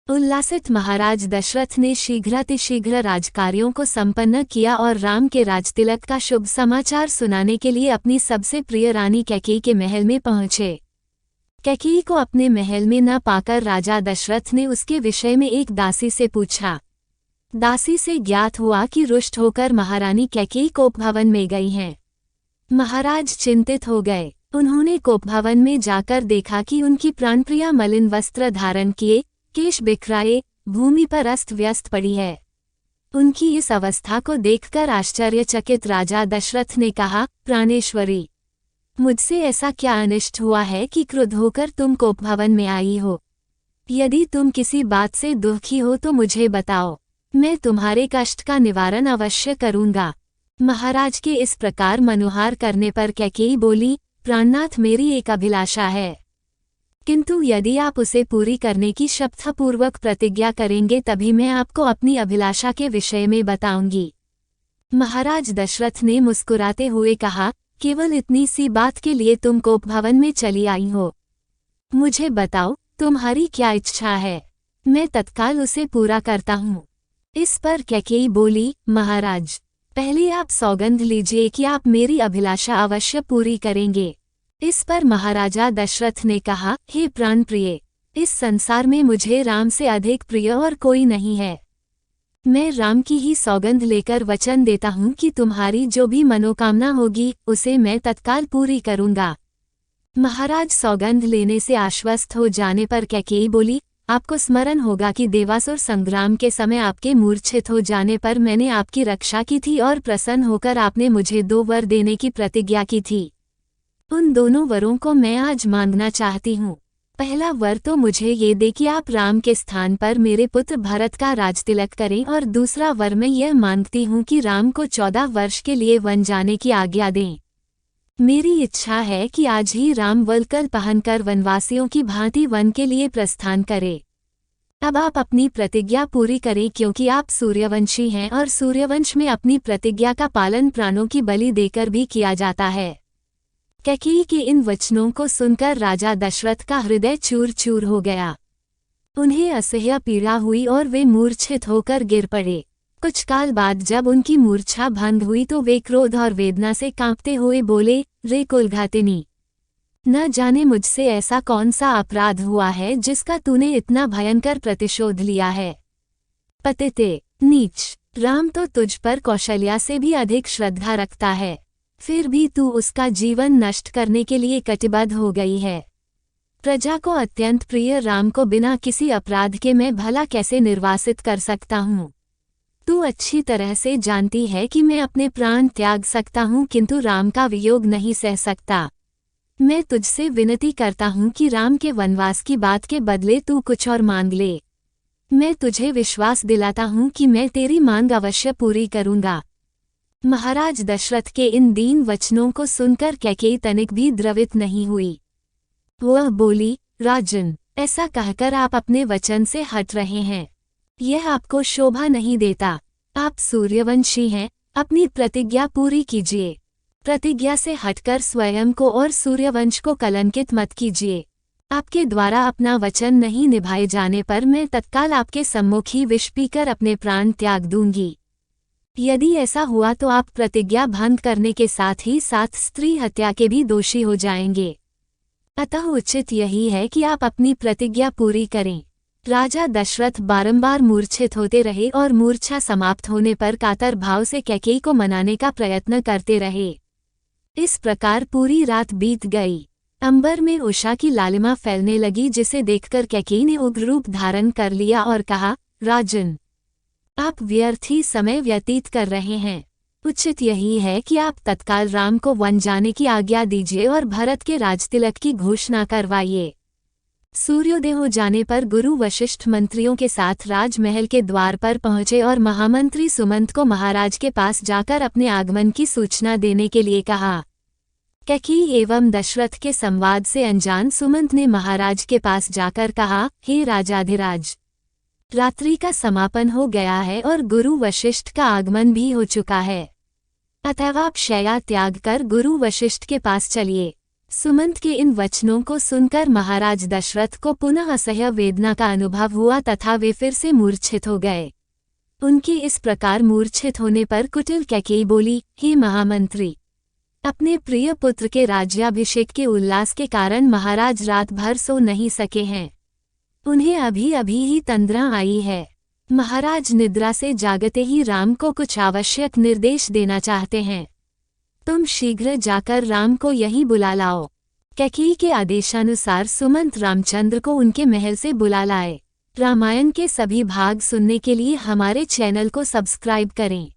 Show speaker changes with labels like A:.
A: उल्लासित महाराज दशरथ ने शीघ्रातिशीघ्र राजकार्यों को संपन्न किया और राम के राजतिलक का शुभ समाचार सुनाने के लिए अपनी सबसे प्रिय रानी कैकेयी के महल में पहुंचे। कैकेयी को अपने महल में न पाकर राजा दशरथ ने उसके विषय में एक दासी से पूछा। दासी से ज्ञात हुआ कि रुष्ट होकर महारानी कैकेयी कोपभवन में गई हैं। महाराज चिंतित हो गए। उन्होंने कोपभवन में जाकर देखा कि उनकी प्राणप्रिया मलिन वस्त्र धारण किए, केश बिखराए, भूमि पर अस्त व्यस्त पड़ी है। उनकी इस अवस्था को देखकर आश्चर्यचकित राजा दशरथ ने कहा, प्राणेश्वरी, मुझसे ऐसा क्या अनिष्ट हुआ है कि क्रुद्ध होकर तुम कोपभवन में आई हो? यदि तुम किसी बात से दुखी हो तो मुझे बताओ, मैं तुम्हारे कष्ट का निवारण अवश्य करूंगा। महाराज के इस प्रकार मनोहार करने पर कैकेयी बोली, प्राणनाथ, मेरी एक अभिलाषा है, किंतु यदि आप उसे पूरी करने की शपथपूर्वक प्रतिज्ञा करेंगे तभी मैं आपको अपनी अभिलाषा के विषय में बताऊंगी। महाराज दशरथ ने मुस्कुराते हुए कहा, केवल इतनी सी बात के लिए तुम कोपभवन में चली आई हो? मुझे बताओ, तुम्हारी क्या इच्छा है, मैं तत्काल उसे पूरा करता हूँ। इस पर कैकेयी बोली, महाराज, पहले आप सौगंध लीजिए कि आप मेरी अभिलाषा अवश्य पूरी करेंगे। इस पर महाराजा दशरथ ने कहा, हे प्राणप्रिय, इस संसार में मुझे राम से अधिक प्रिय और कोई नहीं है। मैं राम की ही सौगंध लेकर वचन देता हूँ कि तुम्हारी जो भी मनोकामना होगी उसे मैं तत्काल पूरी करूँगा। महाराज सौगंध लेने से आश्वस्त हो जाने पर कैकेयी बोली, आपको स्मरण होगा कि देवासुर संग्राम के समय आपके मूर्छित हो जाने पर मैंने आपकी रक्षा की थी और प्रसन्न होकर आपने मुझे 2 वर देने की प्रतिज्ञा की थी। उन दोनों वरों को मैं आज मांगना चाहती हूँ। पहला वर तो मुझे ये दे कि आप राम के स्थान पर मेरे पुत्र भरत का राजतिलक करें, और दूसरा वर मैं यह मांगती हूँ कि राम को 14 वर्ष के लिए वन जाने की आज्ञा दें। मेरी इच्छा है कि आज ही राम वल्कल पहनकर वनवासियों की भांति वन के लिए प्रस्थान करे। अब आप अपनी प्रतिज्ञा पूरी करें, क्योंकि आप सूर्यवंशी हैं और सूर्यवंश में अपनी प्रतिज्ञा का पालन प्राणों की बलि देकर भी किया जाता है। कैकेयी के इन वचनों को सुनकर राजा दशरथ का हृदय चूर चूर हो गया। उन्हें असह्य पीड़ा हुई और वे मूर्छित होकर गिर पड़े। कुछ काल बाद जब उनकी मूर्छा भंग हुई तो वे क्रोध और वेदना से कांपते हुए बोले, रे कुलघातिनी, न जाने मुझसे ऐसा कौन सा अपराध हुआ है जिसका तूने इतना भयंकर प्रतिशोध लिया है। पतिते, नीच, राम तो तुझ पर कौशल्या से भी अधिक श्रद्धा रखता है, फिर भी तू उसका जीवन नष्ट करने के लिए कटिबद्ध हो गई है। प्रजा को अत्यंत प्रिय राम को बिना किसी अपराध के मैं भला कैसे निर्वासित कर सकता हूँ? तू अच्छी तरह से जानती है कि मैं अपने प्राण त्याग सकता हूँ, किंतु राम का वियोग नहीं सह सकता। मैं तुझसे विनती करता हूँ कि राम के वनवास की बात के बदले तू कुछ और मांग ले। मैं तुझे विश्वास दिलाता हूँ कि मैं तेरी मांग अवश्य पूरी करूँगा। महाराज दशरथ के इन दीन वचनों को सुनकर कैकेयी तनिक भी द्रवित नहीं हुई। वह बोली, राजन, ऐसा कहकर आप अपने वचन से हट रहे हैं, यह आपको शोभा नहीं देता। आप सूर्यवंशी हैं, अपनी प्रतिज्ञा पूरी कीजिए। प्रतिज्ञा से हटकर स्वयं को और सूर्यवंश को कलंकित मत कीजिए। आपके द्वारा अपना वचन नहीं निभाए जाने पर मैं तत्काल आपके सम्मुख ही विष पीकर अपने प्राण त्याग दूंगी। यदि ऐसा हुआ तो आप प्रतिज्ञा भंग करने के साथ ही साथ स्त्री हत्या के भी दोषी हो जाएंगे। अतः उचित यही है कि आप अपनी प्रतिज्ञा पूरी करें। राजा दशरथ बारंबार मूर्छित होते रहे और मूर्छा समाप्त होने पर कातर भाव से कैकेयी को मनाने का प्रयत्न करते रहे। इस प्रकार पूरी रात बीत गई। अंबर में उषा की लालिमा फैलने लगी, जिसे देखकर कैकेयी ने उग्र रूप धारण कर लिया और कहा, राजन, आप व्यर्थ ही समय व्यतीत कर रहे हैं। उचित यही है कि आप तत्काल राम को वन जाने की आज्ञा दीजिए और भरत के राजतिलक की घोषणा करवाइए। सूर्योदय हो जाने पर गुरु वशिष्ठ मंत्रियों के साथ राजमहल के द्वार पर पहुंचे और महामंत्री सुमंत को महाराज के पास जाकर अपने आगमन की सूचना देने के लिए कहा। कैकेयी एवं दशरथ के संवाद से अनजान सुमंत ने महाराज के पास जाकर कहा, हे राजाधिराज, रात्रि का समापन हो गया है और गुरु वशिष्ठ का आगमन भी हो चुका है, अतः आप शय्या त्याग कर गुरु वशिष्ठ के पास चलिए। सुमंत के इन वचनों को सुनकर महाराज दशरथ को पुनः असह्य वेदना का अनुभव हुआ तथा वे फिर से मूर्छित हो गए। उनकी इस प्रकार मूर्छित होने पर कुटिल कैकेयी बोली, हे महामंत्री, अपने प्रिय पुत्र के राज्याभिषेक के उल्लास के कारण महाराज रात भर सो नहीं सके हैं। उन्हें अभी अभी ही तंद्रा आई है। महाराज निद्रा से जागते ही राम को कुछ आवश्यक निर्देश देना चाहते हैं। तुम शीघ्र जाकर राम को यहीं बुला लाओ। कैकेयी के आदेशानुसार सुमंत रामचंद्र को उनके महल से बुला लाए। रामायण के सभी भाग सुनने के लिए हमारे चैनल को सब्सक्राइब करें।